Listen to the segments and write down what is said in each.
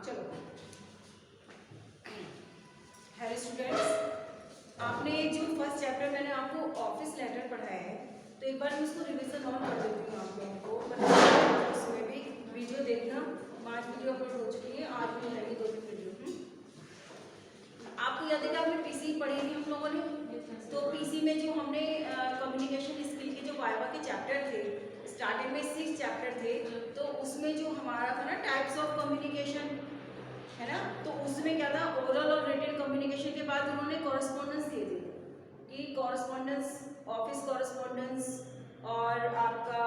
चलो। Hello students, आपने जो फर्स्ट चैप्टर मैंने आपको ऑफिस लेटर पढ़ाया है, तो एक बार मैं उसको रिवीजन ऑन कर देती हूँ आप लोगों को। उसमें भी वीडियो देखना, 5 वीडियो अपलोड हो चुकी है, आज भी रहेगी 2-3 वीडियो। आपको याद है कि आपने पीसी पढ़ी थी हम लोगों ने, तो पीसी में जो हमने कम्युनिकेशन स्किल के जो वाइवा के चैप्टर थे, स्टार्टिंग में 6 चैप्टर थे, तो उसमें जो हमारा था ना टाइप्स ऑफ कम्युनिकेशन, है ना, तो उसमें क्या था, ओरल और रिटन कम्युनिकेशन के बाद उन्होंने कॉरेस्पॉन्डेंस दिए थे कि कॉरेस्पॉन्डेंस, ऑफिस कॉरेस्पॉन्डेंस और आपका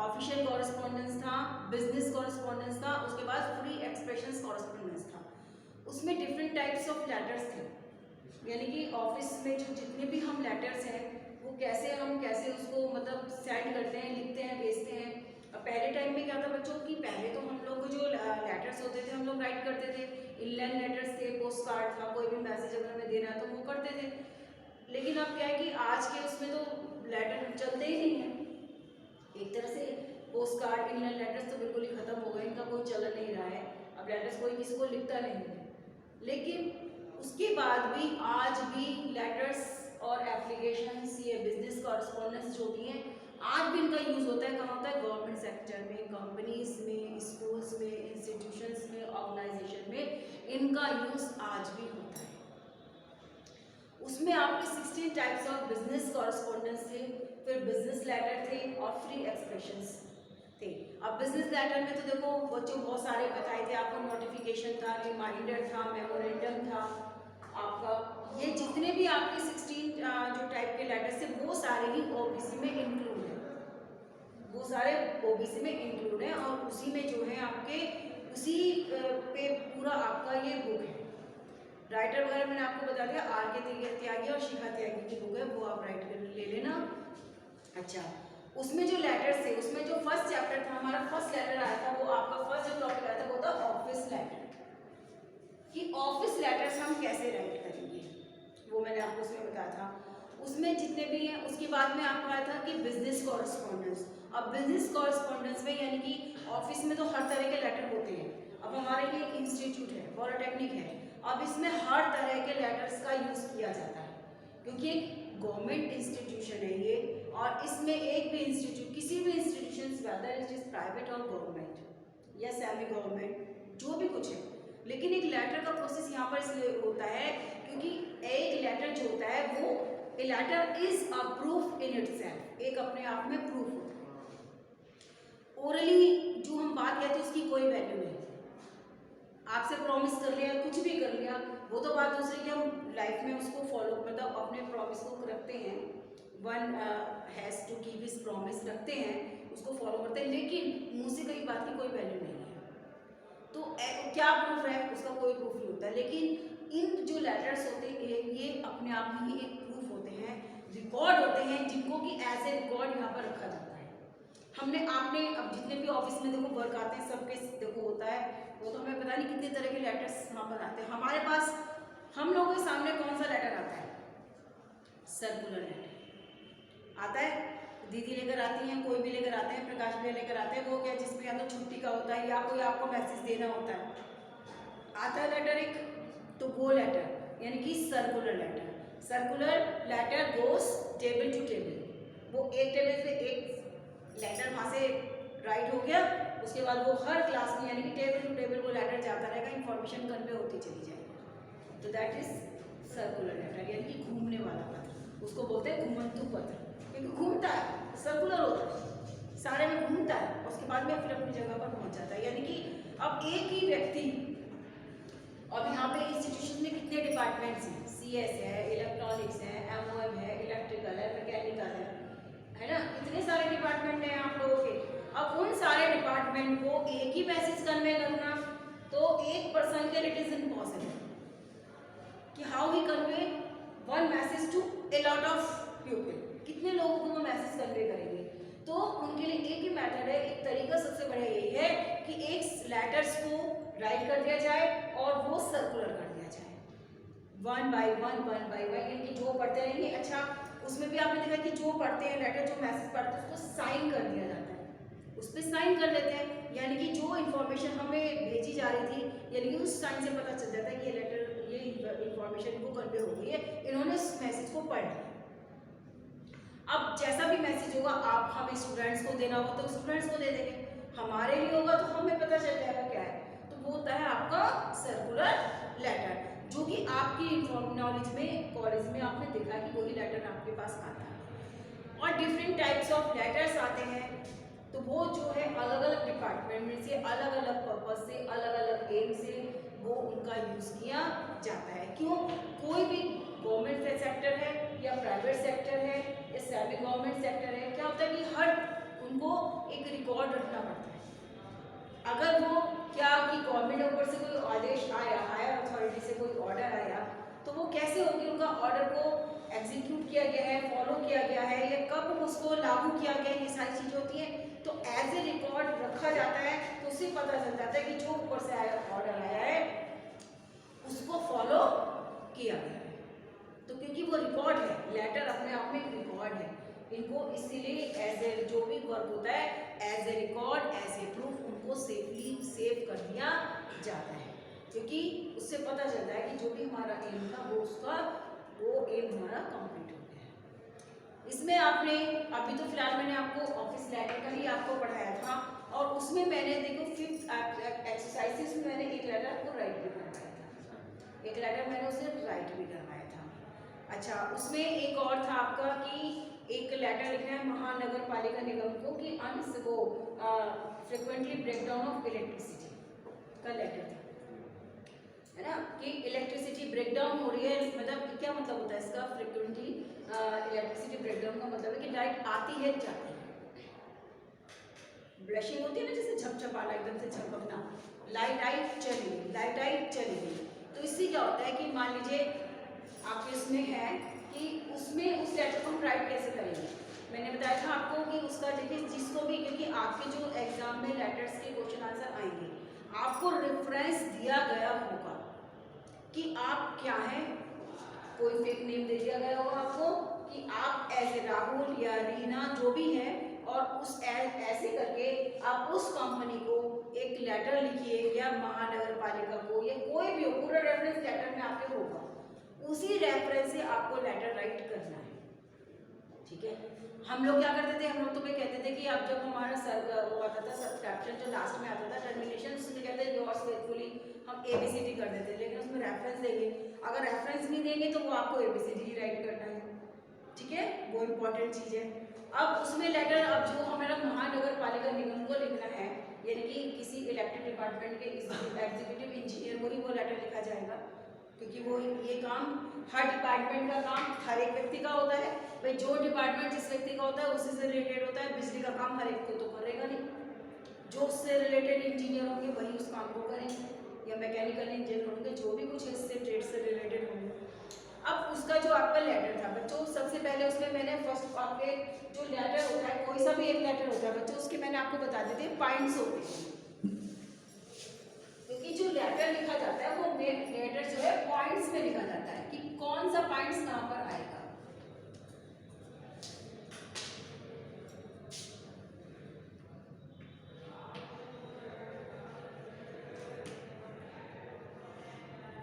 ऑफिशियल कॉरेस्पॉन्डेंस था, बिजनेस कॉरेस्पॉन्डेंस था, उसके बाद फ्री एक्सप्रेशंस कॉरेस्पॉन्डेंस था। उसमें डिफरेंट टाइप्स ऑफ लेटर्स थे, यानी कि ऑफिस में जो जितने भी हम लेटर्स हैं वो कैसे उसको मतलब सेंड करते हैं, लिखते हैं, भेजते हैं। पहले टाइम में क्या था बच्चों की, पहले तो हम लोग जो लेटर्स होते थे हम लोग राइट करते थे, इनलैंड लेटर्स थे, पोस्ट कार्ड था, कोई भी मैसेज अगर हमें देना है तो वो करते थे। लेकिन अब क्या है कि आज के उसमें तो लेटर चलते ही नहीं है, एक तरह से पोस्ट कार्ड, इनलैंड लेटर्स तो बिल्कुल ही खत्म हो गए, इनका कोई चलन नहीं रहा है, अब लेटर्स कोई किसी को लिखता नहीं है। लेकिन उसके बाद भी आज भी लेटर्स और एप्लीकेशंस, ये बिजनेस कॉरेस्पॉन्डेंस जो भी हैं, आज भी इनका यूज़ होता है। कहाँ होता है? गवर्नमेंट सेक्टर में, कंपनीज में, स्कूल्स में, इंस्टीट्यूशंस में, ऑर्गेनाइजेशन में इनका यूज़ आज भी होता है। उसमें आपके 16 टाइप्स ऑफ बिजनेस कॉरेस्पॉन्डेंस थे, फिर बिजनेस लेटर थे और फ्री एक्सप्रेशंस थे। अब बिजनेस लेटर में तो देखो बच्चों बहुत सारे बताए थे आपको, नोटिफिकेशन था, रिमाइंडर था, मेमोरेंडम था, आपका ये जितने भी आपके 16 जो टाइप के लेटर्स थे वो सारे ही ओबीसी में इंक्लूड हैं, वो सारे ओबीसी में इंक्लूड हैं। और उसी में जो है आपके उसी पे पूरा आपका ये बुक है। राइटर वगैरह मैंने आपको बता दिया, आर के त्यागी और शिखा त्यागी की बुक है, वो आप राइट कर ले लेना। अच्छा, उसमें जो लेटर्स थे, उसमें जो फर्स्ट चैप्टर था हमारा, फर्स्ट लेटर आया था, वो आपका फर्स्ट जो टॉपिक आया था वो था ऑफिस लेटर, कि ऑफिस लेटर्स हम कैसे राइट करेंगे, वो मैंने आपको उसमें बताया था। उसमें जितने भी हैं, उसके बाद में आपको आया था कि बिजनेस कॉरेस्पॉन्डेंस। अब बिजनेस कॉरेस्पॉन्डेंस में यानी कि ऑफिस में तो हर तरह के लेटर होते हैं, अब हमारे लिए इंस्टीट्यूट है, पॉलिटेक्निक है, अब इसमें हर तरह के लेटर्स का यूज़ किया जाता है, क्योंकि एक गवर्नमेंट इंस्टीट्यूशन है ये, और इसमें एक भी इंस्टीट्यूट, किसी भी institution, whether it is private और गवर्नमेंट या सेमी गवर्नमेंट, जो भी कुछ है, लेकिन एक लेटर का प्रोसेस यहाँ पर इसलिए होता है क्योंकि एक लेटर जो होता है वो, a letter is a proof in itself, एक अपने आप में प्रूफ होता है। ओरली जो हम बात कहते हैं उसकी कोई वैल्यू नहीं, आपसे प्रॉमिस कर लिया, कुछ भी कर लिया, वो तो बात दूसरी कि हम लाइफ में उसको फॉलो, मतलब अपने प्रॉमिस को रखते हैं, one has to keep his promise, रखते हैं, उसको फॉलो करते हैं, लेकिन मुँह से कही बात की कोई वैल्यू नहीं है। तो क्या प्रूफ है? उसका कोई प्रूफ नहीं होता। लेकिन इन जो लेटर्स होते हैं ये अपने आप में ही एक प्रूफ होते हैं, रिकॉर्ड होते हैं, जिनको कि एज ए रिकॉर्ड यहाँ पर रखा जाता है। हमने आपने अब जितने भी ऑफिस में देखो वर्क आते हैं, सबके देखो होता है, वो तो हमें पता नहीं कितने तरह के लेटर्स वहाँ पर आते हैं। हमारे पास हम लोगों के सामने कौन सा लेटर आता है? सर्कुलर लेटर आता है, दीदी लेकर आती हैं, कोई भी लेकर आते हैं, प्रकाश भैया लेकर आते हैं, वो क्या जिसमें या तो छुट्टी का होता है या कोई आपको मैसेज देना होता है, आता है लेटर एक, तो वो लेटर यानी कि circular letter. Circular letter goes table to table, वो एक टेबल से एक लेटर वहाँ से राइट हो गया, उसके बाद वो हर क्लास में यानी कि टेबल टू टेबल वो लेटर जाता रहेगा, इन्फॉर्मेशन कन्वे होती चली जाएगी, तो दैट इज सर्कुलर लेटर, यानी कि घूमने वाला पत्र, उसको बोलते हैं घुमंतु पत्र, क्योंकि घूमता है, सर्कुलर होता है, सारे में घूमता है, उसके बाद में फिर अपनी जगह पर पहुंच जाता है। यानी कि अब एक ही व्यक्ति, अब यहाँ पे इंस्टीट्यूशन में कितने डिपार्टमेंट्स हैं, CS है, इलेक्ट्रॉनिक्स है, MOM है, इलेक्ट्रिकल है, मैकेनिकल है ना, इतने सारे डिपार्टमेंट हैं आप लोगों के। अब उन सारे डिपार्टमेंट को एक ही मैसेज कन्वे करना तो एक पर्सन के लिए इट इज इम्पॉसिबल, कि how he convey one message to a lot of people, कितने लोगों को वो मैसेज कन्वे करेंगे। तो उनके लिए एक ही मेथड है, एक तरीका सबसे बढ़िया यही है कि एक लेटर्स को राइट कर दिया जाए और वो सर्कुलर कर दिया जाए, वन बाय वन, यानी कि जो पढ़ते रहेंगे। अच्छा, उसमें भी आपने देखा कि जो पढ़ते हैं लेटर, जो मैसेज पढ़ते हैं उसको साइन कर दिया जाता है, उस पर साइन कर लेते हैं, यानी कि जो इन्फॉर्मेशन हमें रही थी, यानी कि उस टाइम से पता चल जाता है कि ये लेटर, ये इंफॉर्मेशन इनको कन्वे हो गई है, इन्होंने उस मैसेज को पढ़ लिया। अब जैसा भी मैसेज होगा, आप हमें स्टूडेंट्स को देना होगा तो स्टूडेंट्स को दे देंगे, हमारे लिए होगा तो हमें पता चल जाएगा क्या है। तो वो होता है आपका सर्कुलर लेटर, जो कि आपकी नॉलेज में कॉलेज में आपने देखा कि वही लेटर आपके पास आता है। और डिफरेंट टाइप्स ऑफ लेटर्स आते हैं, तो वो जो है अलग अलग डिपार्टमेंट में से, अलग अलग पर्पज से, अलग अलग एम से वो उनका यूज़ किया जाता है। क्यों? कोई भी गवर्नमेंट सेक्टर है या प्राइवेट सेक्टर है या सेमी गवर्नमेंट सेक्टर है, क्या होता है कि हर उनको एक रिकॉर्ड रखना पड़ता है। अगर वो क्या कि गवर्नमेंट ऊपर से कोई आदेश आया, हायर अथॉरिटी से कोई ऑर्डर आया, तो वो कैसे होगी, उनका ऑर्डर को एग्जीक्यूट किया गया है, फॉलो किया गया है, या कब उसको लागू किया गया है, ये सारी चीज़ें होती हैं। तो एज ए रिकॉर्ड रखा जाता है, तो उससे पता चल जाता है कि जो ऊपर से आया ऑर्डर आया है उसको फॉलो किया गया है। तो क्योंकि वो रिकॉर्ड है, लेटर अपने आप में एक रिकॉर्ड है, इनको इसीलिए एज ए जो भी वर्क होता है as a record, as a proof उनको सेफली सेव कर दिया जाता है, क्योंकि उससे पता चलता है कि जो भी हमारा एम था वो एम हमारा कंप्लीट हो गया है। इसमें आपने अभी तो फिलहाल मैंने आपको ऑफिस लेटर का ही आपको पढ़ाया था, और उसमें मैंने देखो 5th एक्सरसाइजेस में मैंने एक लेटर आपको राइट भी करवाया था, एक लेटर मैंने उसे राइट भी करवाया था। अच्छा, उसमें एक और था आपका कि एक लेटर लिखना है महानगर पालिका निगम को कि वो फ्रिक्वेंटली ब्रेकडाउन ऑफ इलेक्ट्रिसिटी का लेटर था, है ना, कि इलेक्ट्रिसिटी ब्रेकडाउन हो रही है। मतलब क्या मतलब होता है इसका? फ्रिक्वेंटली इलेक्ट्रिसिटी ब्रेकडाउन का मतलब है कि लाइट आती है जाती है, ब्लशिंग होती है ना, जैसे झपझपाना, एकदम से झपकना, लाइट आई चली गई, लाइट आई चली गई। तो इससे क्या होता है कि मान लीजिए आपके इसमें है कि उसमें उस लेटर को हम राइट कैसे करेंगे। मैंने बताया था आपको कि उसका देखिए जिसको भी, क्योंकि आपके जो एग्जाम में लेटर्स के क्वेश्चन आंसर आएंगे, आपको रेफरेंस दिया गया होगा कि आप क्या हैं, कोई फेक नेम दे दिया गया होगा आपको कि आप एज ए राहुल या रीना जो भी है, और उस ऐसे करके आप उस कंपनी को एक लेटर लिखिए, या महानगर पालिका को, या कोई भी हो, पूरा रेफरेंस लेटर में आपके होगा, उसी रेफरेंस से आपको लेटर राइट करना है। ठीक है, हम लोग क्या करते थे, हम लोग तुम्हें कहते थे कि अब जब हमारा वो आता था सब्सक्रिप्शन जो लास्ट में आता था टर्मिनेशन, उसमें कहते हैं योर्स फेथफुली, हम ABCD कर देते, लेकिन उसमें रेफरेंस देंगे, अगर रेफरेंस नहीं देंगे तो वो आपको ABCD ही राइट करना है। ठीक है, वो इम्पोर्टेंट चीज़ है। अब उसमें लेटर, अब जो हमारा महानगर पालिका निगम को लिखना है, यानी कि किसी इलेक्टेड डिपार्टमेंट के एग्जीक्यूटिव इंजीनियर को ही वो लेटर लिखा जाएगा, क्योंकि वो ये काम हर डिपार्टमेंट का काम हर एक व्यक्ति का होता है। भाई जो डिपार्टमेंट जिस व्यक्ति का होता है उसी से रिलेटेड होता है। बिजली का काम हर एक को तो करेगा नहीं, जो उससे रिलेटेड इंजीनियर होंगे वही उस काम को करेंगे, या मैकेनिकल इंजीनियर होंगे, जो भी कुछ इससे ट्रेड से रिलेटेड होंगे। अब उसका जो आपका लेटर था बच्चों, सबसे पहले उसमें मैंने फर्स्ट आपके जो लेटर होता है, कोई सा भी एक लेटर होता है बच्चों, उसके मैंने आपको बता देते हैं पॉइंट्स होते हैं, क्योंकि जो लेटर लिखा जाता है वो लेटर जो है पॉइंट्स में लिखा जाता है कि कौन सा पॉइंट्स कहाँ पर आएगा।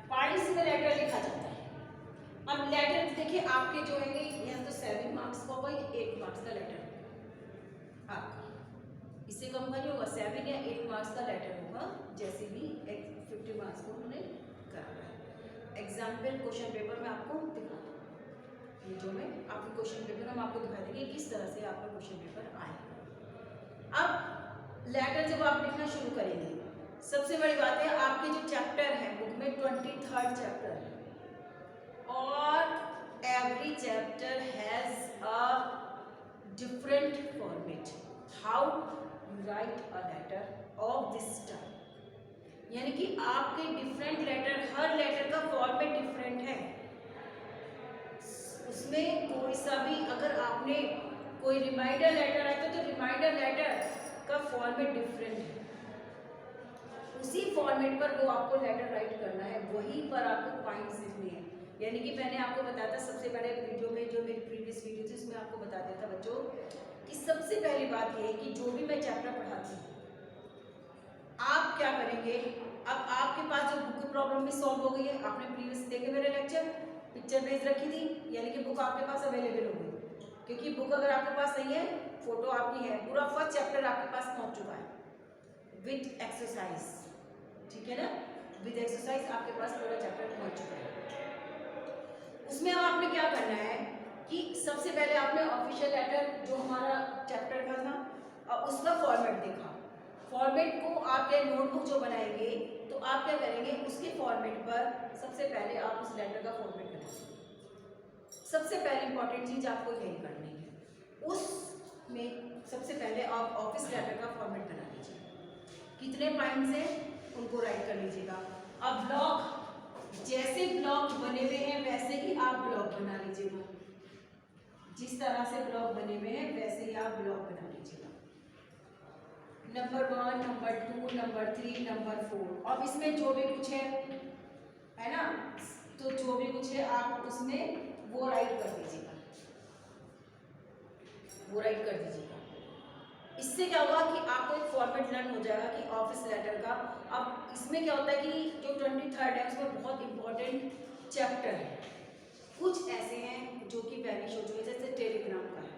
पॉइंट्स में लेटर लिखा जाता है। अब लेटर देखिए आपके जो है यहाँ तो 7 मार्क्स का होगा, 8 मार्क्स का लेटर आपका, इससे कम का नहीं होगा, 7 या 8 मार्क्स का लेटर होगा, जैसे भी 50 मार्क्स को उन्होंने कराना है। एग्जाम्पल क्वेश्चन पेपर में आपको दिखा दूँ, ये जो मैं आपके क्वेश्चन पेपर हम आपको दिखा देंगे किस तरह से आपका क्वेश्चन पेपर आएगा। अब लेटर जब आप लिखना शुरू करेंगे, सबसे बड़ी बात है आपके जो चैप्टर है बुक में 23rd चैप्टर है, और every chapter has a different format how you write a letter of this type, यानी कि आपके डिफरेंट लेटर, हर लेटर का फॉर्मेट डिफरेंट है। उसमें कोई सा भी अगर आपने कोई रिमाइंडर लेटर आया तो रिमाइंडर लेटर का फॉर्मेट डिफरेंट है, उसी फॉर्मेट पर वो आपको लेटर राइट करना है, वहीं पर आपको पॉइंट्स लिखने हैं। यानी कि मैंने आपको बताया था सबसे पहले वीडियो में, जो मेरी प्रीवियस वीडियो थी उसमें आपको बता दिया था बच्चों कि सबसे पहली बात ये है कि जो भी मैं चैप्टर पढ़ाती हूँ, आप क्या करेंगे, अब आपके पास जो बुक प्रॉब्लम भी सॉल्व हो गई है, आपने प्रीवियस देखे मेरे लेक्चर, पिक्चर भेज रखी थी, यानी कि बुक आपके पास अवेलेबल हो गई। क्योंकि बुक अगर आपके पास नहीं है, फोटो आपकी है, पूरा फर्स्ट चैप्टर आपके पास पहुंच चुका है विद एक्सरसाइज, ठीक है ना, विद एक्सरसाइज आपके पास पूरा चैप्टर पहुंच चुका है। उसमें अब आपने क्या करना है कि सबसे पहले आपने ऑफिशियल लेटर जो हमारा चैप्टर का था और उसका फॉर्मेट देखा। फॉर्मेट को आप क्या नोटबुक जो बनाएंगे तो आप क्या करेंगे, उसके फॉर्मेट पर सबसे पहले आप उस लेटर का फॉर्मेट बनाएंगे। सबसे पहले इंपॉर्टेंट चीज आपको यही करनी है। उसमें सबसे पहले आप ऑफिस लेटर का फॉर्मेट बना लीजिए। कितने पॉइंट्स हैं उनको राइट कर लीजिएगा। अब ब्लॉक, जैसे ब्लॉक बने हुए हैं वैसे ही आप ब्लॉक बना लीजिएगा। जिस तरह से ब्लॉक बने हुए हैं वैसे ही आप ब्लॉक बना लीजिएगा। Number 1, number 2, number 3, number 4। अब इसमें जो भी कुछ है ना, तो जो भी कुछ है आप उसमें वो राइट कर दीजिएगा, वो राइट कर दीजिएगा। इससे क्या होगा कि आपको एक फॉर्मेट लर्न हो जाएगा कि ऑफिस लेटर का। अब इसमें क्या होता है कि जो 23rd है उसमें बहुत इंपॉर्टेंट चैप्टर है, कुछ ऐसे हैं जो कि वैनिश हो चुके, जैसे टेलीग्राम का है।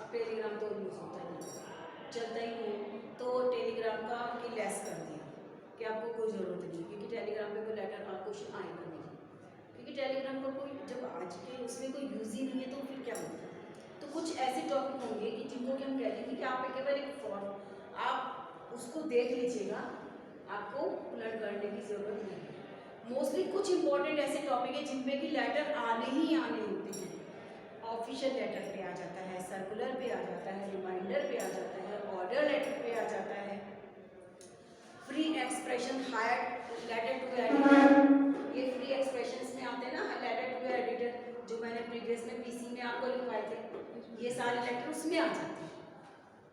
अब टेलीग्राम तो यूज होता ही नहीं, चलता ही नहीं, तो टेलीग्राम का की लेस कर दिया कि आपको कोई ज़रूरत नहीं, क्योंकि टेलीग्राम पे कोई लेटर आप क्वेश्चन आएगा नहीं, क्योंकि टेलीग्राम का कोई जब आज के उसमें कोई यूज़ ही नहीं है तो फिर क्या होगा। तो कुछ ऐसे टॉपिक होंगे कि जिनको कि हम कह देंगे कि आप केवल एक फॉर्म आप उसको देख लीजिएगा, आपको लर्न करने की ज़रूरत नहीं है। मोस्टली कुछ इंपॉर्टेंट ऐसे टॉपिक है जिनमें कि लेटर आने ही आने होते हैं। ऑफिशियल लेटर पे आ जाता है, सर्कुलर पे आ जाता है, रिमाइंडर पे आ जाता है, ऑर्डर लेटर पे आ जाता है, free expression, higher letter to editor, ये फ्री एक्सप्रेशंस में आते हैं ना, लेटर टू एडिटर जो मैंने प्रीवियस में पीसी में आपको लिखवाए थे, ये सारे लेटर उसमें आ जाते हैं।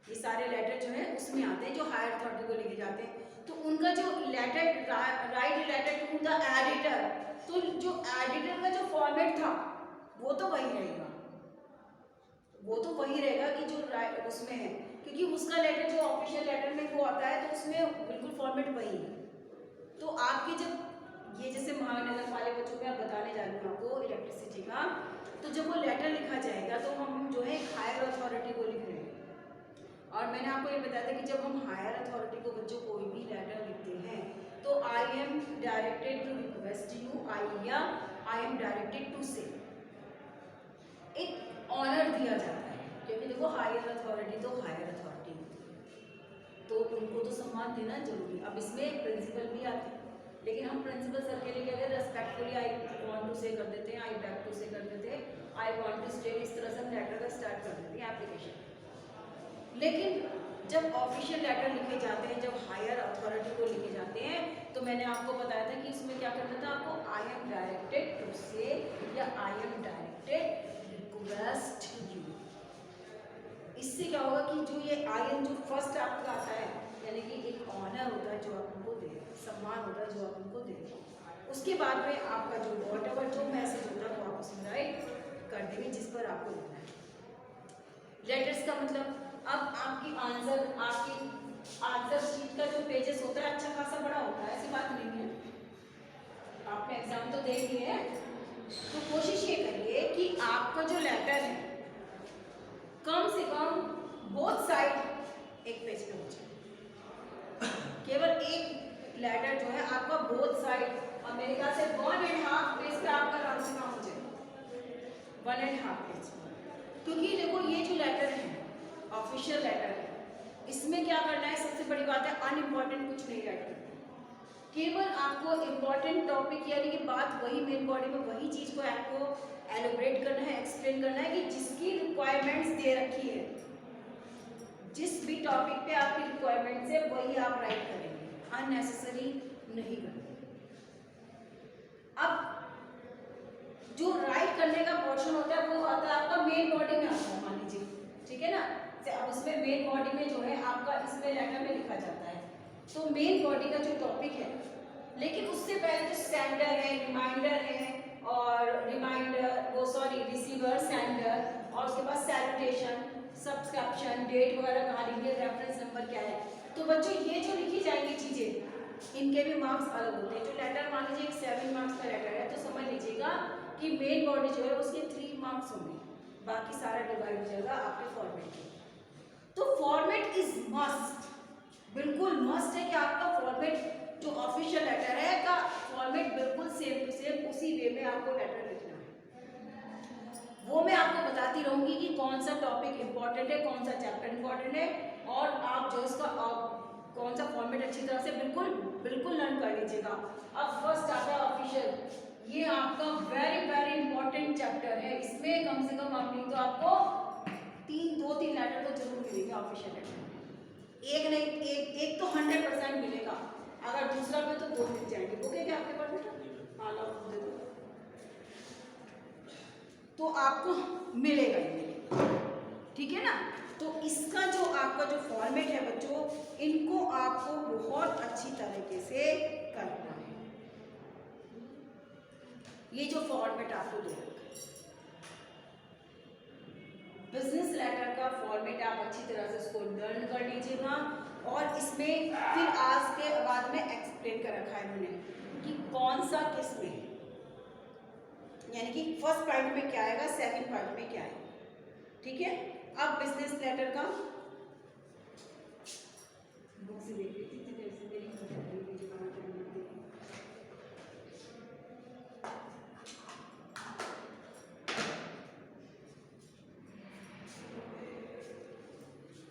ये सारे लेटर जो है उसमें आते हैं जो हायर अथॉरिटी को लिखे जाते हैं। तो उनका जो letter write letter to the editor, तो जो एडिटर का जो फॉर्मेट था वो तो वही रहेगा, वो तो वही रहेगा कि जो उसमें है, क्योंकि उसका लेटर जो ऑफिशियल लेटर में वो आता है तो उसमें बिल्कुल फॉर्मेट वही है। तो आपकी जब ये जैसे महानगर वाले बच्चों पे आप बताने जा रही हूँ आपको इलेक्ट्रिसिटी का, तो जब वो लेटर लिखा जाएगा तो हम जो है हायर अथॉरिटी को लिख रहे हैं। और मैंने आपको ये बताया था कि जब हम हायर अथॉरिटी को बच्चों कोई भी लेटर लिखते हैं तो I am directed to request you, I am directed to say, एक ऑनर दिया जाता है, क्योंकि देखो हायर अथॉरिटी तो हायर अथॉरिटी तो उनको तो सम्मान देना जरूरी। अब इसमें प्रिंसिपल भी आते हैं, लेकिन हम प्रिंसिपल सर के लिए क्या कहते हैं, रेस्पेक्टफुली आई वांट टू से कर देते हैं, आई बैक टू से कर देते हैं, आई वांट टू स्टे, इस तरह से हम लेटर का स्टार्ट कर देते हैं एप्लीकेशन। लेकिन जब ऑफिशियल लेटर लिखे जाते हैं, जब हायर अथॉरिटी को लिखे जाते हैं, तो मैंने आपको बताया था कि इसमें क्या करना था आपको, आई एम डायरेक्टेड टू से या आई एम डायरेक्टेड रिक्वेस्ट यू। इससे क्या होगा कि जो ये आई एम जो फर्स्ट आपका आता है, यानी कि एक ऑनर होता है जो आप उनको दे, सम्मान होता है जो आप उनको दे, उसके बाद में आपका जो व्हाटएवर जो मैसेज होता है वो आप उसमें राइट कर देंगे जिस पर आपको लिखना है। लेटर्स का मतलब, अब आपकी आंसर शीट का जो पेजेस होता है अच्छा खासा बड़ा होता है, ऐसी बात नहीं है, आपने एग्जाम तो दे लिए है, तो कोशिश ये करिए कि आपका जो लेटर है कम से कम बोथ साइड एक पेज पे हो जाए। केवल एक लेटर जो है आपका बोथ साइड, और मेरे ख्याल से 1.5 पेज पे आपका आराम से काम हो जाए, 1.5 पेज। क्योंकि देखो ये जो लेटर है ऑफिशियल लेटर है, इसमें क्या करना है, सबसे बड़ी बात है अनइम्पॉर्टेंट कुछ नहीं राइट करना, केवल आपको इम्पॉर्टेंट टॉपिक यानी कि बात वही मेन बॉडी में वही चीज को आपको एलोबरेट करना है, एक्सप्लेन करना है कि जिसकी रिक्वायरमेंट्स दे रखी है, जिस भी टॉपिक पे आपकी रिक्वायरमेंट्स है वही आप राइट करेंगे, अननेसेसरी नहीं करेंगे। अब जो राइट करने का पोर्शन होता है वो आता है आपका मेन बॉडी में आता है, मान लीजिए, ठीक है ना। अब उसमें मेन बॉडी में जो है आपका इसमें लेटर में लिखा जाता है, तो मेन बॉडी का जो टॉपिक है, लेकिन उससे पहले जो सेंडर है, रिमाइंडर है, और रिसीवर, सेंडर, और उसके बाद सैल्यूटेशन, सब्सक्रिप्शन, डेट वगैरह कहाँ लिखी है, रेफरेंस नंबर क्या है। तो बच्चों ये जो लिखी जाएंगी चीजें इनके भी मार्क्स अलग होते हैं। जो लेटर मान लीजिए एक 7 मार्क्स का लेटर है तो समझ लीजिएगा कि मेन बॉडी जो है उसके 3 मार्क्स होंगे, बाकी सारा डिवाइड हो जाएगा आपके फॉर्मेट में। तो फॉर्मेट इज मस्ट, बिल्कुल मस्ट है कि आपका फॉर्मेट जो ऑफिशियल लेटर है का फॉर्मेट बिल्कुल सेम टू सेम उसी वे में आपको लेटर लिखना है। वो मैं आपको बताती रहूंगी कि कौन सा टॉपिक इंपॉर्टेंट है, कौन सा चैप्टर इंपॉर्टेंट है, और आप जो इसका कौन सा फॉर्मेट अच्छी तरह से बिल्कुल लर्न कर लीजिएगा। अब फर्स्ट आता है ऑफिशियल, ये आपका वेरी वेरी इंपॉर्टेंट चैप्टर है। इसमें कम से कम आप नहीं तो आपको 2-3 लेटर तो जरूर मिलेंगे ऑफिशियल लेटर, एक नहीं एक तो 100% मिलेगा, अगर दूसरा में तो 2 मिल जाएंगे। बुक है क्या आपके पास बेटा? हाँ लो दे दो, तो आपको मिलेगा ही मिलेगा, ठीक है ना। तो इसका जो आपका जो फॉर्मेट है बच्चों, इनको आपको बहुत अच्छी तरीके से करना है। ये जो फॉर्मेट आपको दे रखा है बिजनेस लेटर का फॉर्मेट, आप अच्छी तरह से उसको लर्न कर लीजिएगा। और इसमें फिर आज के बाद में एक्सप्लेन कर रखा है इन्होंने कि कौन सा किस में, यानी कि फर्स्ट पार्ट में क्या आएगा, सेकंड पार्ट में क्या आएगा, ठीक है। अब बिजनेस लेटर का बुक से देख लीजिए, इतनी देर से मेरी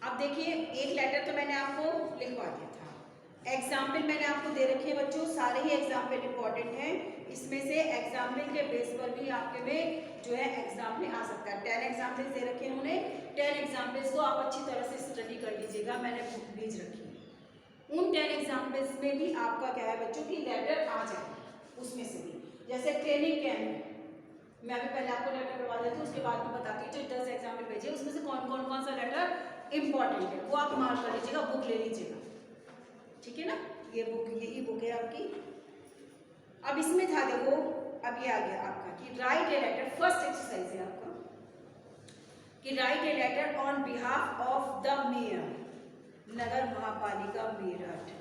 अब देखिए एक लेटर तो मैंने आपको लिखवा दिया था, एग्जाम्पल मैंने आपको दे रखे हैं बच्चों, सारे ही एग्जाम्पल इंपॉर्टेंट हैं। इसमें से एग्जाम्पल के बेस पर भी आपके में जो है एग्जाम में आ सकता है। 10 एग्जाम्पल्स दे रखे हैं उन्होंने, 10 एग्जाम्पल्स को आप अच्छी तरह से स्टडी कर लीजिएगा, मैंने बुक भेज रखी है। उन 10 एग्जाम्पल्स में भी आपका क्या है बच्चों की लेटर आ जाए, उसमें से भी जैसे ट्रेनिंग कैंप, मैं अभी पहले आपको लेटर करवा देती हूँ, उसके बाद में बताती हूँ। जो 10 एग्जाम्पल भेजे उसमें से कौन सा लेटर इंपॉर्टेंट है वो आप मार्क कर लीजिएगा, बुक ले लीजिएगा, ठीक है ना। ये बुक, यही बुक है आपकी। अब इसमें था देखो, अब ये आ गया आपका कि write a letter, first exercise है आपका कि write a letter on behalf of the mayor, Nagar Mahapalika Meerut,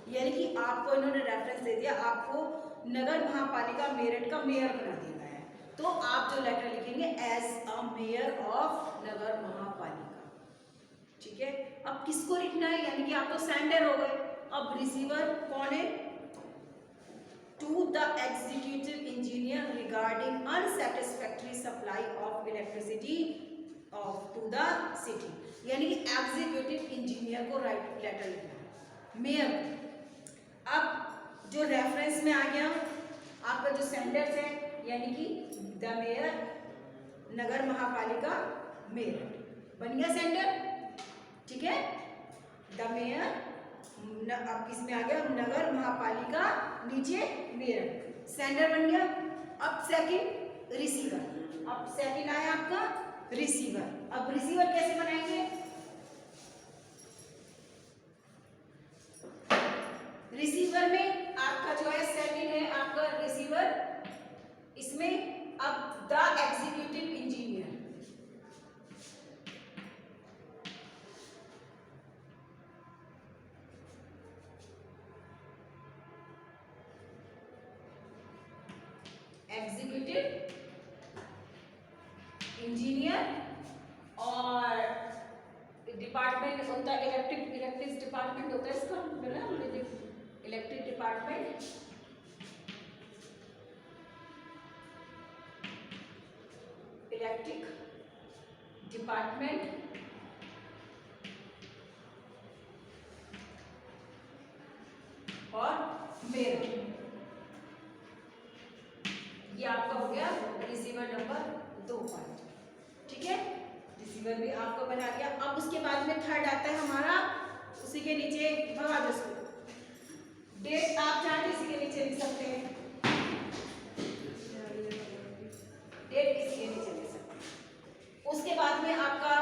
यानी कि आपको इन्होंने रेफरेंस दे दिया, आपको नगर महापालिका मेरठ का मेयर बना दिया है, तो आप जो लेटर लिखेंगे एज अ मेयर ऑफ नगर महापालिका, ठीक है। अब किसको लिखना है, यानी कि आप तो सेंडर हो गए, अब रिसीवर कौन है, to the executive engineer regarding unsatisfactory supply of electricity of to the city, यानी कि एग्जीक्यूटिव इंजीनियर को राइट लेटर लिखना है, मेयर। अब जो रेफरेंस में आ गया आपका जो सेंडर्स है, यानी कि द मेयर नगर महापालिका मेरठ बन गया सेंडर, ठीक है। द मेयर, अब इसमें आ गया नगर महापालिका नीचे मेरठ, सेंडर बन गया। अब सेकंड रिसीवर, अब सेकंड आया आपका रिसीवर। अब रिसीवर कैसे बनाएंगे, रिसीवर में आपका जो है सेकंड है आपका रिसीवर, इसमें अब the executive engineer, executive engineer, और डिपार्टमेंट होता है इलेक्ट्रिक डिपार्टमेंट होता है इसका, इलेक्ट्रिक डिपार्टमेंट, इलेक्ट्रिक डिपार्टमेंट, और मेरठ, ये आपका हो गया रिसीवर नंबर 2 पॉइंट, ठीक है। रिसीवर भी आपको बना दिया। अब उसके बाद में थर्ड आता है हमारा, उसी के नीचे भगा दो इसको, डेट आप चाहे इसी के नीचे लिख सकते हैं, डेट इसी के नीचे लिख सकते हैं। उसके बाद में आपका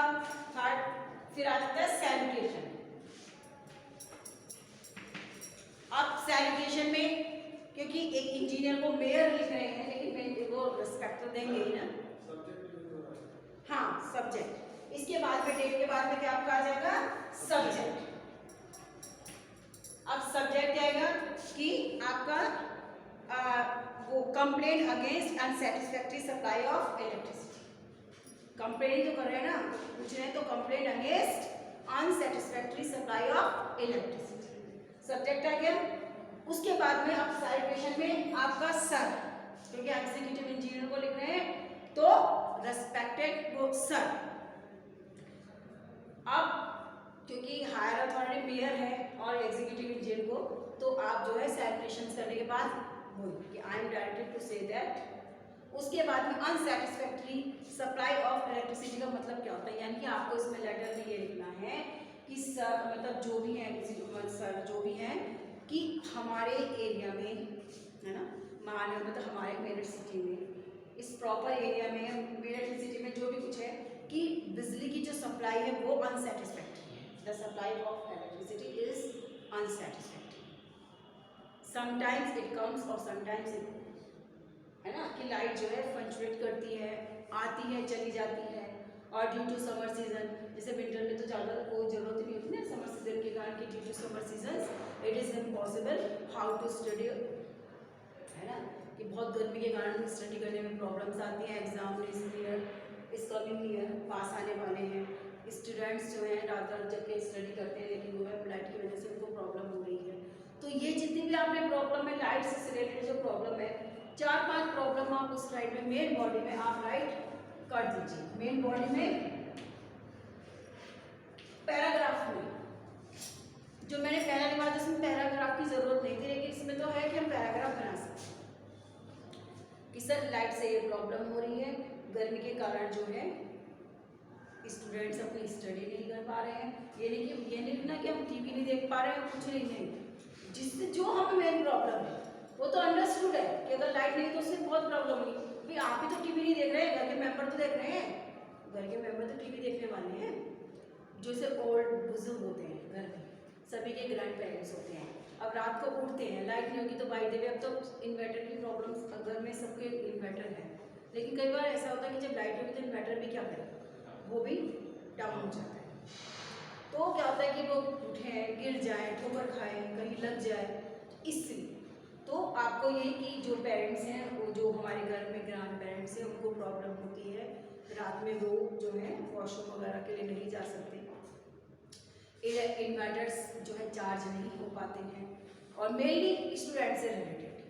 थर्ड फिर आ जाता है सैल्यूटेशन। अब सैल्यूटेशन में क्योंकि एक इंजीनियर को मेयर लिख रहे हैं, लेकिन मैं वो रिस्पेक्ट तो देंगे ही ना, हाँ सब्जेक्ट। इसके बाद में डेट के बाद में क्या आपका आ जाएगा सब्जेक्ट। अब सब्जेक्ट आएगा कि आपका वो complaint against unsatisfactory supply of electricity. Complaint जो कर रहे हैं ना, पूछ रहे हैं, तो complaint against unsatisfactory supply of electricity subject आ गया। उसके बाद में आप साइड क्वेश्चन में आपका सर, क्योंकि एग्जीक्यूटिव इंजीनियर को लिख रहे हैं तो रेस्पेक्टेड वो सर। अब क्योंकि हायर अथॉरिटी मेयर है और एग्जीक्यूटिव इंजीनियर को, तो आप जो है सैल्यूटेशन करने के बाद बोलिए कि I am directed to say that. उसके बाद में अनसेटिस्फैक्ट्री सप्लाई ऑफ इलेक्ट्रिसिटी का मतलब क्या होता है, यानी कि आपको इसमें लेटर में ये लिखना है कि सर मतलब जो भी है सर जो भी है कि हमारे एरिया में है ना, मान मतलब हमारे मेरठ सिटी में इस प्रॉपर एरिया में मेरठ सिटी में जो भी कुछ है कि बिजली की जो सप्लाई है वो अनसेटिस्फैक्ट्री है। The supply of electricity is unsatisfactory. Sometimes it comes और समटाइम्स इट है ना कि लाइट जो है फ्लक्चुएट करती है, आती है चली जाती है। और ड्यू टू समर सीजन, जैसे विंटर में तो ज़्यादा कोई ज़रूरत नहीं होती ना समर सीजन के कारण कि due to summer season it is impossible how to study, है ना कि बहुत गर्मी के कारण स्टडी करने में प्रॉब्लम्स आती हैं। एग्जाम इस कमिंग ईयर पास आने वाले हैं, स्टूडेंट्स जो हैं रात रात जग के स्टडी करते हैं, लेकिन वो है लाइट की वजह से उनको प्रॉब्लम हो रही है। तो ये जितनी भी आपने प्रॉब्लम है लाइट से रिलेटेड जो प्रॉब्लम है, 4-5 प्रॉब्लम आप उस स्लाइड में मेन बॉडी में आप राइट कर दीजिए। मेन बॉडी में पैराग्राफ में जो मैंने पहला लिखा था इसमें पैराग्राफ की जरूरत नहीं थी, लेकिन इसमें तो है कि हम पैराग्राफ बना सकते हैं कि सर लाइट से ये प्रॉब्लम हो रही है, गर्मी के कारण जो है स्टूडेंट्स अपनी स्टडी नहीं कर पा रहे हैं। ये नहीं लिखना कि हम टीवी नहीं देख पा रहे हैं, कुछ नहीं, जिससे जो हमें मेन प्रॉब्लम है वो तो अंडरस्टूड है कि अगर लाइट नहीं तो उससे बहुत प्रॉब्लम होगी। भाई आप भी तो टीवी नहीं देख रहे हैं, घर के मेंबर तो देख रहे हैं, घर के मेंबर तो टीवी देखने वाले हैं। जैसे ओल्ड बुजुर्ग होते हैं घर में, सभी के ग्रैंड पेरेंट्स होते हैं, अब रात को उठते हैं लाइट नहीं होगी तो बाई द वे अब तो इन्वर्टर की प्रॉब्लम घर में सबके इन्वर्टर है, लेकिन कई बार ऐसा होता है कि जब लाइट होगी तो इन्वर्टर भी क्या करे, वो भी डाउन हो जाता है। तो क्या होता है कि वो उठें गिर जाए ठोकर खाएं कहीं लग जाए, इसलिए तो आपको ये कि जो पेरेंट्स हैं वो जो हमारे घर में ग्रैंड पेरेंट्स हैं उनको प्रॉब्लम होती है, रात में वो जो है वॉशरूम वगैरह के लिए नहीं जा सकते, इन्वर्टर्स जो है चार्ज नहीं हो पाते हैं। और मेनली स्टूडेंट से रिलेटेड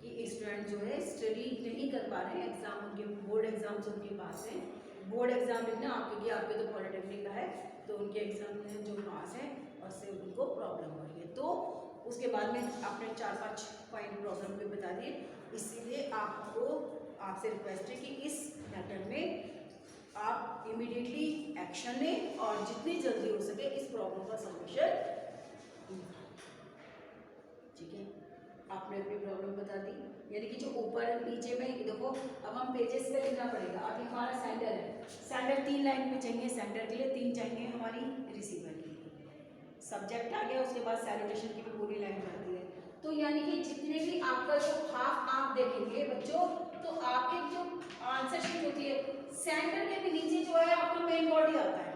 कि स्टूडेंट जो है स्टडी नहीं कर पा रहे हैं, एग्जाम उनके बोर्ड एग्जाम्स उनके पास हैं, बोर्ड एग्जाम लिखना आपके आपके तो पॉलिटेक्निक का है तो उनके एग्जाम जो पास है और से उनको प्रॉब्लम हो रही है। तो उसके बाद में आपने 4-5 पॉइंट प्रॉब्लम पे बता दिए, इसीलिए आपसे रिक्वेस्ट है कि इस मैटर में आप इमीडिएटली एक्शन लें और जितनी जल्दी हो सके इस प्रॉब्लम का सॉल्यूशन। ठीक है, आपने अपनी प्रॉब्लम बता दी, यानी कि जो ऊपर नीचे में देखो अब हम पेजेस पे लिखना पड़ेगा। अभी हमारा सेंटर है, सेंटर 3 लाइन में चाहिए, सेंटर के लिए 3 चाहिए हमारी रिसीवर के लिए, सब्जेक्ट आ गया, उसके बाद सैल्यूटेशन की भी पूरी लाइन आती है। तो यानी कि जितने भी आपका जो हाफ आप देखेंगे बच्चों, तो आपके जो आंसर शीट होती है सेंटर के भी नीचे जो है आपका मेन बॉडी आता है,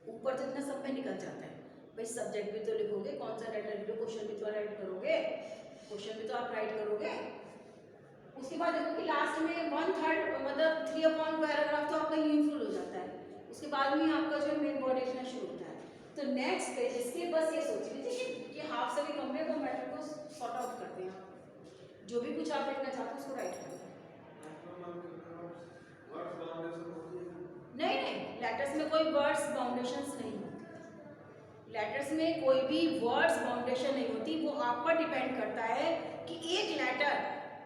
ऊपर तो इतना सब में निकल जाता है। भाई सब्जेक्ट भी तो लिखोगे, कौन सा लेटर लिखोगे, क्वेश्चन भी तो राइट करोगे, क्वेश्चन भी तो आप राइट करोगे। उसके बाद देखो कि लास्ट में 1/3 मतलब 3 पैराग्राफ तो आपका यूं फुल हो जाता है, उसके बाद में आपका जो मेन बॉडी लिखना शुरू होता है। तो नेक्स्ट पेज इसके बस ये सोच लीजिए कि हाफ से भी कम है वो मैटर को सॉर्ट आउट करते हैं, जो भी कुछ आप लिखना चाहते हो उसको राइट करें। नहीं, लेटर्स में कोई वर्ड्स बाउंडेशंस नहीं होती, लेटर्स में कोई भी वर्ड्स बाउंडेशन नहीं होती, वो आप पर डिपेंड करता है कि एक letter,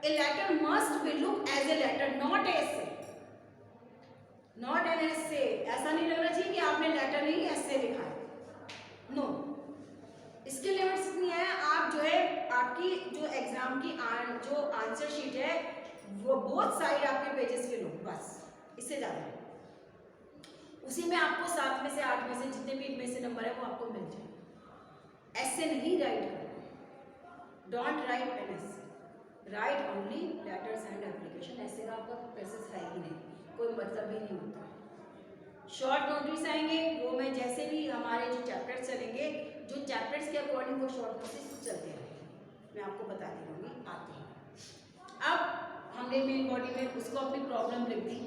a letter must be look as a letter not essay, not an essay. ऐसा नहीं लगना चाहिए कि आपने लेटर नहीं एसे लिखा है, नो। इसके लिमिट्स इतनी है, आप जो है आपकी जो एग्जाम की जो आंसर शीट है वो बोथ साइड आपके पेजेस पे लो, बस इससे ज़्यादा है। उसी में आपको 7 में से 8 में से जितने भी इनमें से नंबर है वो आपको मिल जाए। ऐसे नहीं राइट करना, don't right an essay, right only letters and application. ऐसे का आपका प्रोसेस है ही नहीं, कोई मतलब ही नहीं होता। शॉर्ट नोटिस आएंगे, वो मैं जैसे भी हमारे जो चैप्टर चलेंगे जो चैप्टर्स के अकॉर्डिंग वो शॉर्ट नोट्स चलते रहेंगे, मैं आपको बता दे दूँगी आते हैं। अब हमने मेन बॉडी में उसको अपनी प्रॉब्लम लिख दी।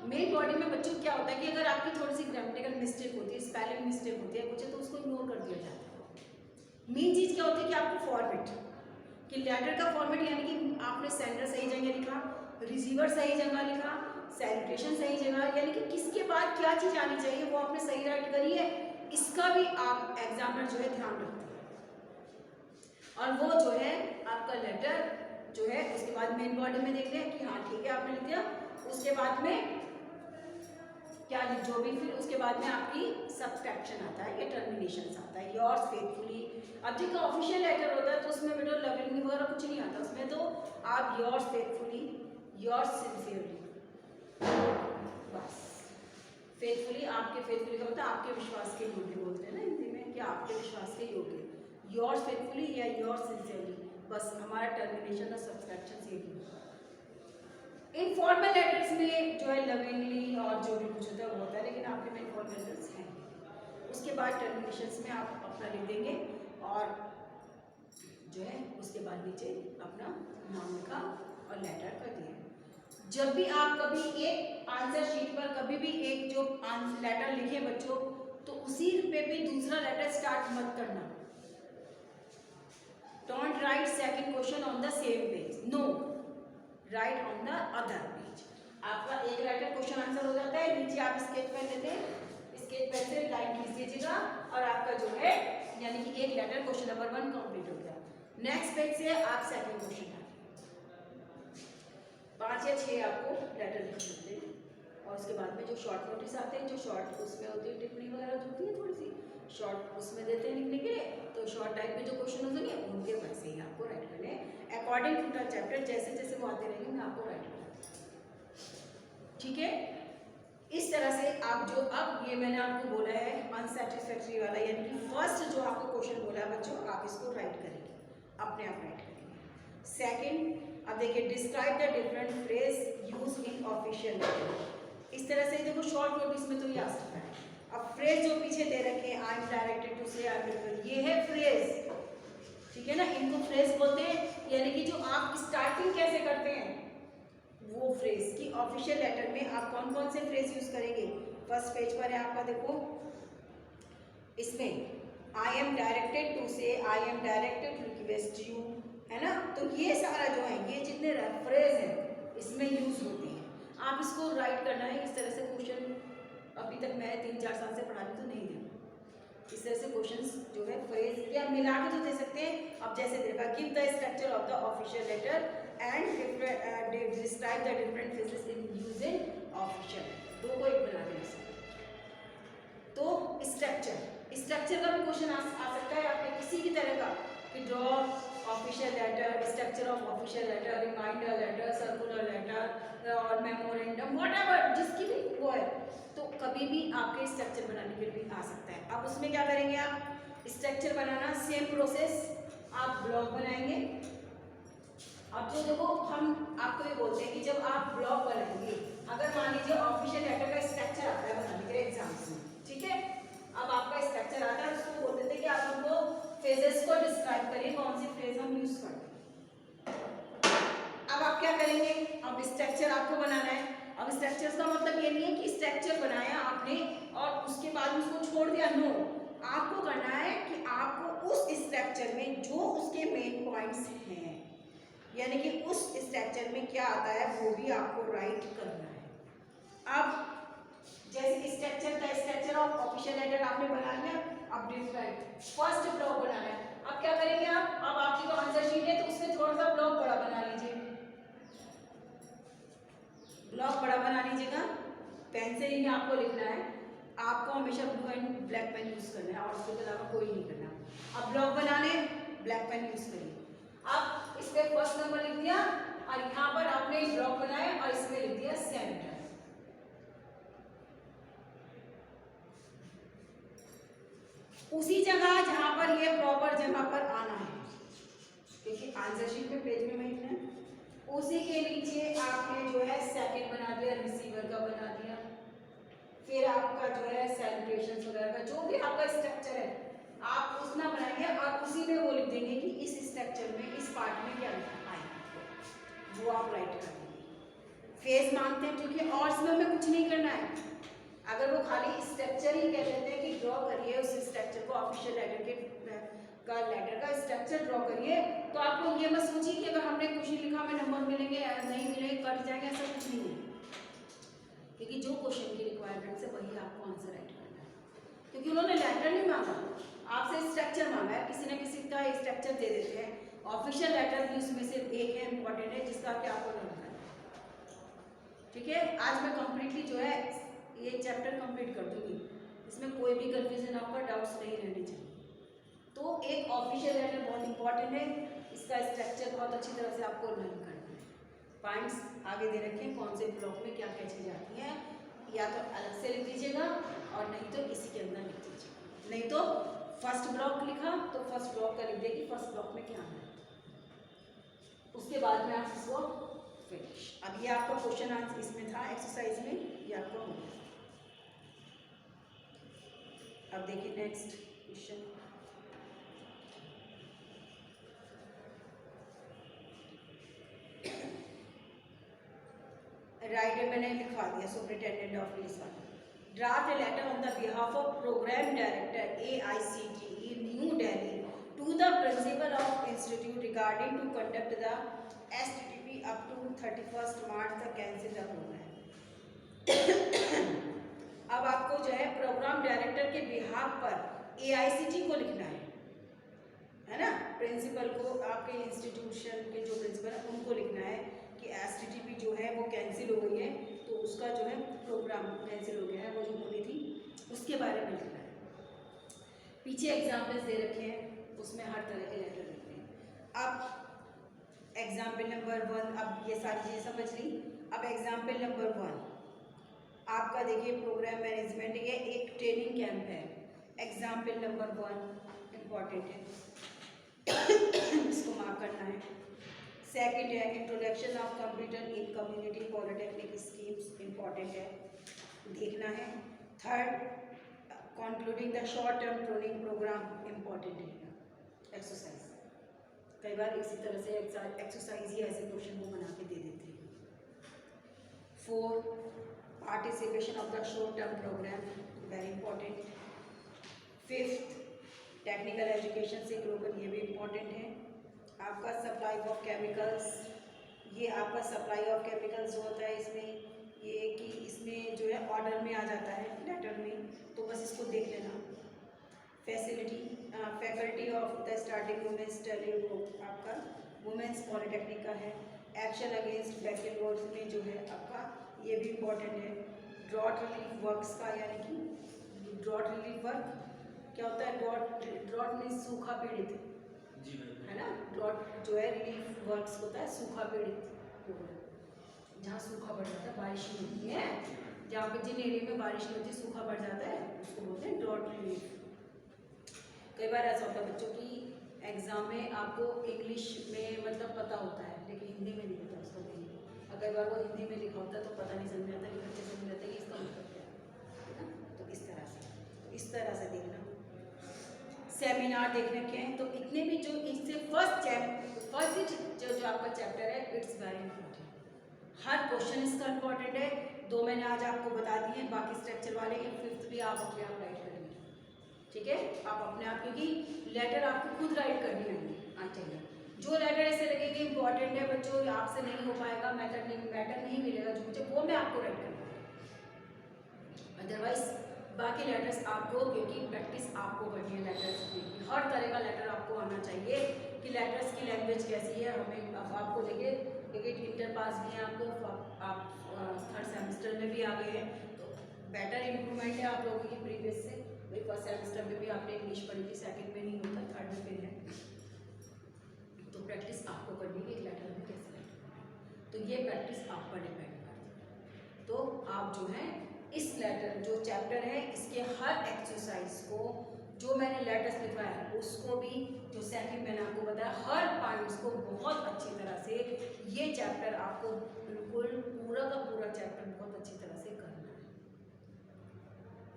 मेन बॉडी में बच्चों क्या होता है कि अगर आपकी थोड़ी सी ग्रामेटिकल मिस्टेक होती है, स्पेलिंग मिस्टेक होती है कुछ, तो उसको इग्नोर कर दिया जाता है। मेन चीज़ क्या होती है कि आपको फॉर्मेट, कि लेटर का फॉर्मेट, यानी कि आपने सेंडर सही जगह लिखा, रिसीवर सही जगह लिखा, सैल्यूटेशन सही जगह, यानी कि किसके बाद क्या चीज़ आनी चाहिए वो आपने सही राइट करी है। इसका भी आप एग्जामिनर जो है ध्यान रखते हैं। और वो जो है आपका लेटर जो है उसके बाद मेन बॉडी में देख लें कि हाँ ठीक है आपने लिख दिया। उसके बाद में क्या जो भी, फिर उसके बाद में आपकी सब्सक्रिप्शन आता है या टर्मिनेशन आता है, योर्स फेथफुली। अब जो ऑफिशियल लेटर होता है तो उसमें बेटा लविंग वगैरह कुछ नहीं आता, उसमें तो आप योर्स फेथफुली, योर्स सिंसियरली, बस फेथफुली, आपके फेथफुली का मतलब आपके विश्वास के योग्य बोलते हैं ना हिंदी में, कि आपके विश्वास के योग्य, योर्स फेथफुली या योर्स सिंसियरली, बस हमारा टर्मिनेशन और सब्सक्रिप्शन यही है। इनफॉर्मल लेटर्स में जो है लविंगली और जो भी कुछ होता है वो होता है, लेकिन आपके में इनफॉर्मल लेटर्स हैं। उसके बाद टर्मिनेशंस में आप अपना लिख देंगे और जो है उसके बाद नीचे अपना नाम लिखा और लेटर कर दिया। जब भी आप कभी एक आंसर शीट पर कभी भी एक जो लेटर लिखे बच्चों, तो उसी पे भी दूसरा लेटर स्टार्ट मत करना। Don't write second question on the same page, no, write on the other page. आपका एक लेटर क्वेश्चन आंसर हो जाता है, नीचे आप स्केच पेन लेते हैं, स्केच पेन से लाइन खींच दीजिएगा और आपका जो है यानी कि एक लेटर क्वेश्चन नंबर 1 कंप्लीट हो गया। नेक्स्ट पेज से आप सेकंड क्वेश्चन डालिए, 5 या 6 आपको लेटर लिख सकते हैं। और उसके बाद में जो शॉर्ट नोटिस आते हैं, जो शॉर्ट उसमें होती है टिप्पणी वगैरह जो होती है थोड़ी सी शॉर्ट उसमें देते हैं लिखने के लिए, तो शॉर्ट टाइप में जो क्वेश्चन होते हैं उनके वैसे ही आपको राइट करने हैं अकॉर्डिंग टू द चैप्टर, जैसे जैसे वो आते रहेंगे मैं आपको राइट करना, ठीक है। इस तरह से आप जो अब ये मैंने आपको बोला है अनसेटिस्फैक्ट्री वाला, यानी कि फर्स्ट जो आपको क्वेश्चन बोला है बच्चों, आप इसको राइट करेंगे, अपने आप राइट करेंगे। सेकंड, अब देखिए describe the different phrase use in official letter. इस तरह से देखो शॉर्ट नोटिस में तो ये आ सकता है। अब फ्रेज जो पीछे दे रखे हैं, आई am directed to say, I M, ये है फ्रेज, ठीक है ना, इनको फ्रेज बोलते हैं। यानी कि जो आप स्टार्टिंग कैसे करते हैं वो फ्रेज की ऑफिशियल लेटर में आप कौन कौन से फ्रेज यूज करेंगे। फर्स्ट पेज पर है आपका, देखो इसमें आई am directed to say, I am directed to request you, है ना। तो ये सारा जो है ये जितने फ्रेज हैं इसमें यूज होते हैं, आप इसको राइट करना है। इस तरह से क्वेश्चन अभी तक मैं 3-4 साल से पढ़ा रही तो नहीं दी, इस तरह से क्वेश्चंस जो है फ्रेज या मिला के तो दे सकते हैं। अब जैसे देखा give the structure of the official letter and describe the different phases in use in official, दो को एक बना देना। तो स्ट्रक्चर का भी क्वेश्चन आ सकता है आपके किसी भी तरह का, कि draw official letter, structure of official letter, reminder letter, circular letter और मेमोरेंडम, व्हाटएवर जिसकी भी वो है, तो कभी भी आपके स्ट्रक्चर बनाने के लिए आ सकता है। अब उसमें क्या करेंगे आप, स्ट्रक्चर बनाना सेम प्रोसेस, आप ब्लॉक बनाएंगे। अब जो देखो हम आपको ये बोलते हैं कि जब आप ब्लॉक बनाएंगे, अगर मान लीजिए ऑफिशियल लेटर का स्ट्रक्चर आता है बनाने के लिए एग्जाम्स में, ठीक है, अब आपका स्ट्रक्चर आता है, उसको बोलते थे कि आप हमको फेजेस को डिस्क्राइब करिए, कौन सी फ्रेज हम यूज करते हैं। अब आप क्या करेंगे, अब स्ट्रक्चर आपको बनाना है। अब स्ट्रक्चर का मतलब ये नहीं है कि स्ट्रक्चर बनाया आपने और उसके बाद उसको छोड़ दिया, नो, आपको करना है कि आपको उस स्ट्रक्चर में जो उसके मेन पॉइंट्स हैं, यानी कि उस स्ट्रक्चर में क्या आता है वो भी आपको राइट करना है। अब जैसे स्ट्रक्चर ऑफ ऑफिशियल लेटर आपने बना लिया, अब डिफरेंट फर्स्ट ब्लॉक बनाना है। अब क्या करेंगे आप, अब आपकी जो आंसर शीट है तो उसमें थोड़ा सा ब्लॉक बड़ा बना लीजिए, ब्लॉक बड़ा बना लीजिएगा, पेन से ही आपको लिखना है, आपको हमेशा blue and black pen use करना है और उसके अलावा कोई नहीं करना। अब ब्लॉक बनाने ब्लैक पेन यूज करिए। अब इस पे फर्स्ट नंबर लिख दिया और यहाँ पर आपने एक ब्लॉक बनाया और इसमें लिख दिया सेंटर। उसी जगह जहां पर ये प्रॉपर जगह पर आना है, क्योंकि आंसर शीट पे पेज में लिखना है, उसी के नीचे आपने जो है सेकंड बना दिया, रिसीवर का बना दिया, फिर आपका जो है सैल्यूटेशन वगैरह का जो भी आपका स्ट्रक्चर है आप उसना बनाएंगे और उसी में वो लिख देंगे कि इस स्ट्रक्चर में इस पार्ट में क्या आएगा, वो आप राइट कर देंगे। फेज मांगते हैं, ठीक है, और इसमें हमें कुछ नहीं करना है। अगर वो खाली स्ट्रक्चर ही कह देते हैं कि ड्रॉ करिए उस स्ट्रक्चर को, ऑफिशियल लेटर का स्ट्रक्चर ड्रॉ करिए, तो आपको ये मत सोचिए कि अगर हमने कुछ नहीं लिखा हमें नंबर मिलेंगे नहीं मिलेंगे, कट जाएंगे, ऐसा कुछ नहीं है। क्योंकि जो क्वेश्चन की रिक्वायरमेंट है वही आपको आंसर राइट करना है। क्योंकि उन्होंने लेटर नहीं मांगा, आपसे स्ट्रक्चर मांगा है। किसी न किसी का स्ट्रक्चर दे देते हैं, ऑफिशियल लेटर भी उसमें से एक है, इंपॉर्टेंट है, जिसका कि आपको लर्न करना है। ठीक है, आज मैं कंप्लीटली जो है ये चैप्टर कंप्लीट कर दूंगी, इसमें कोई भी कंफ्यूजन आपका डाउट्स नहीं रहने चाहिए। तो एक ऑफिशियल लेटर बहुत इंपॉर्टेंट है, इसका स्ट्रक्चर बहुत अच्छी तरह से आपको लर्न करना है। पॉइंट्स आगे दे रखे हैं, कौन से ब्लॉक में क्या क्या चीज़ें आती हैं, या तो अलग से लिख दीजिएगा और नहीं तो इसी के अंदर लिख दीजिएगा। नहीं तो फर्स्ट ब्लॉक लिखा तो फर्स्ट ब्लॉक का लिख देगी फर्स्ट ब्लॉक में क्या है, उसके बाद में आप इसको फिनिश। अब ये आपका क्वेश्चन आंसर इसमें था एक्सरसाइज में, ये आपको हो गया। अब देखिए नेक्स्ट क्वेश्चन, राइटर मैंने लिखवा दिया, सुपरिटेंडेंट ऑफ पुलिस वाला। Draft a letter on the behalf of programme director AICTE new Delhi to the principal of institute regarding to conduct the STTP up to 31 March तक कैंसिल द प्रोग्राम। अब आपको जो है programme director के behalf पर AICTE को लिखना है ना, प्रिंसिपल को, आपके इंस्टीट्यूशन के जो प्रिंसिपल है उनको लिखना है कि STTP जो है वो कैंसिल हो गई है, तो उसका जो है प्रोग्राम कैंसिल हो गया है, वो जो होनी थी उसके बारे में लिखना है। पीछे एग्जाम्पल्स दे रखे हैं, उसमें हर तरह के लेटर लिखते हैं। अब एग्जाम्पल नंबर 1, अब ये सारी चीज़ें समझ ली। अब एग्जाम्पल नंबर 1 आपका देखिए प्रोग्राम मैनेजमेंट, ये एक ट्रेनिंग कैंप है। एग्जाम्पल नंबर 1 इम्पॉर्टेंट है, इसको मार्क करना है। सेकंड है introduction of computer in community polytechnic schemes, important है, देखना है। Third concluding the short term training programme, important है। एक्सरसाइज, कई बार इसी तरह से एक्सरसाइज ही ऐसे क्वेश्चन को बना के दे देते हैं। 4 participation of the short term programme, very important. 5th technical education से ग्लोबल, ये भी इम्पॉर्टेंट है। आपका सप्लाई ऑफ केमिकल्स, ये आपका सप्लाई ऑफ केमिकल्स जो होता है इसमें ये कि इसमें जो है ऑर्डर में आ जाता है लेटर में, तो बस इसको देख लेना। Facility faculty of the starting women's telling group, आपका वुमेंस पॉलिटेक्निक का है। एक्शन अगेंस्ट बैकल रोड्स में जो है आपका ये भी इम्पॉर्टेंट है। ड्रॉट रिलीफ वर्क्स का, यानी कि ड्रॉट रिलीफ वर्क क्या होता है, ड्रॉट में सूखा पीड़ित है ना, ड्रॉट जो है रिलीफ वर्क्स होता है सूखा पीड़ित, जहाँ सूखा पड़ जाता है, बारिश नहीं होती है, जहाँ पे जिन एरिया में बारिश नहीं होती सूखा पड़ जाता है, उसको बोलते हैं ड्रॉट रिलीफ। कई बार ऐसा होता है बच्चों की एग्जाम में आपको इंग्लिश में मतलब पता होता है लेकिन हिंदी में नहीं पता उसका मीनिंग, और कई बार वो हिंदी में लिखा होता है तो पता नहीं समझ आता कि बच्चे समझ जाते हैं कि इसका मतलब क्या है ना। तो इस तरह से देखना। सेमिनार देख रखे हैं, तो इतने भी जो इससे फर्स्ट जो आपका चैप्टर है it's very important, her question इसका इंपॉर्टेंट है। 2 मैंने आज आपको बता दिए, बाकी स्ट्रक्चर वाले 5th भी आप अपने आप राइट करेंगे, ठीक है, आप अपने आप, क्योंकि लेटर आपको खुद राइट करनी चाहिए। जो लेटर ऐसे लगेंगे इंपॉर्टेंट है बच्चों, आपसे नहीं हो पाएगा, मैटर नहीं मिलेगा जो वो मैं आपको राइट करना है, अदरवाइज बाकी लेटर्स आपको, क्योंकि प्रैक्टिस आपको करनी है लेटर्स की, हर तरह का लेटर आपको आना चाहिए कि लेटर्स की लैंग्वेज कैसी है। हमें अब आपको देखिए क्योंकि इंटर पास भी हैं आपको, आप 3rd सेमेस्टर में भी आ गए हैं, तो बेटर इम्प्रूवमेंट है आप लोगों की प्रीवियस से। भाई 1st सेमेस्टर में भी आपने इंग्लिश पढ़ी थी, 2nd में नहीं होता, 3rd में फिर है, तो प्रैक्टिस आपको करनी है एक लेटर में कैसे राइट करना है, तो ये प्रैक्टिस आप पर डिपेंड करती है। तो आप जो है इस लेटर जो चैप्टर है इसके हर एक्सरसाइज को, जो मैंने लेटर्स लिखवाया है उसको भी, जो सेकंड मैंने आपको बताया, हर पॉइंट्स को बहुत अच्छी तरह से, ये चैप्टर आपको बिल्कुल पूरा का पूरा चैप्टर बहुत अच्छी तरह से करना है।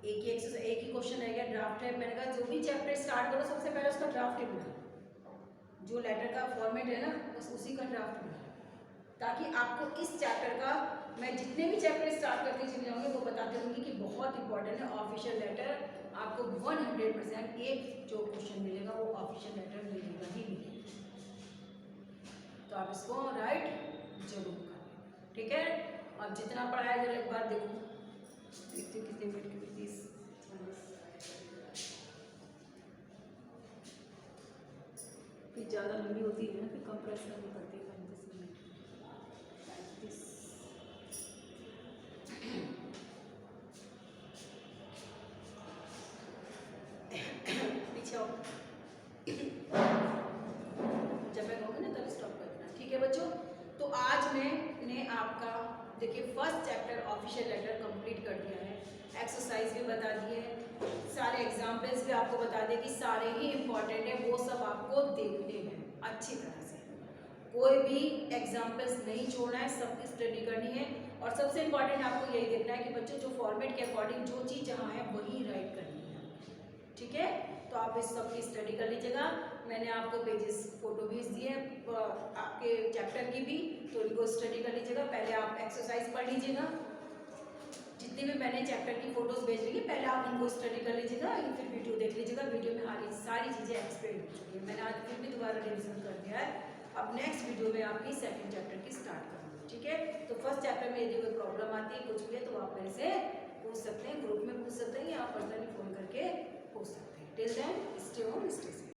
एक ही क्वेश्चन रह गया, ड्राफ्ट टाइप। मैंने कहा जो भी चैप्टर स्टार्ट करो सबसे पहले उसका ड्राफ्ट टाइप बनाओ, जो लेटर का फॉर्मेट है ना बस उसी का ड्राफ्ट बनाओ, ताकि आपको इस चैप्टर का, मैं जितने भी चैप्टर स्टार्ट करते चले जाऊँगी वो बताते रहूँगी कि बहुत इंपॉर्टेंट है ऑफिशियल लेटर। आपको 100% एक जो क्वेश्चन मिलेगा वो ऑफिशियल लेटर मिलेगा ही मिलेगा, तो आप इसको राइट जरूर करें, ठीक है। अब जितना पढ़ाया जरा एक बार देखो, देखते कितने मिनट की 30 फिर ज़्यादा लंबी होती है ना, फिर कंप्रेस करनी पड़ती है 35 मिनट 35। पीछे आओ, जब मैं कहूँगी ना तब स्टॉप कर देना, ठीक है बच्चों। तो आज मैंने आपका देखिए first chapter official letter complete कर दिया है, एक्सरसाइज भी बता दी है, सारे एग्जाम्पल्स भी आपको बता दिए कि सारे ही इम्पॉर्टेंट है, वो सब आपको देखने हैं अच्छी तरह से, कोई भी एग्जाम्पल्स नहीं छोड़ना है, सबकी स्टडी करनी है। और सबसे इम्पॉर्टेंट आपको यही देखना है कि बच्चों जो फॉर्मेट के अकॉर्डिंग जो चीज़ जहाँ है वही राइट करनी है, ठीक है। तो आप इस सब की स्टडी कर लीजिएगा। मैंने आपको पेजेस फोटो भेज दिए आपके चैप्टर की भी, तो इनको स्टडी कर लीजिएगा। पहले आप एक्सरसाइज पढ़ लीजिएगा, जितने भी मैंने चैप्टर की फोटोज भेज रही है पहले आप उनको स्टडी कर लीजिएगा, फिर वीडियो देख लीजिएगा। वीडियो में आगे सारी चीज़ें एक्सप्लेन हो चुकी है, मैंने आज फिर भी दोबारा रिविजन कर दिया है। अब नेक्स्ट वीडियो में आपकी सेकंड चैप्टर की स्टार्ट करूँगी, ठीक है। तो फर्स्ट चैप्टर में यदि कोई प्रॉब्लम आती है कुछ भी है तो आप मेरे से पूछ सकते हैं, ग्रुप में पूछ सकते हैं या पर्सनली फ़ोन करके पूछ सकते हैं। Till then stay home stay safe.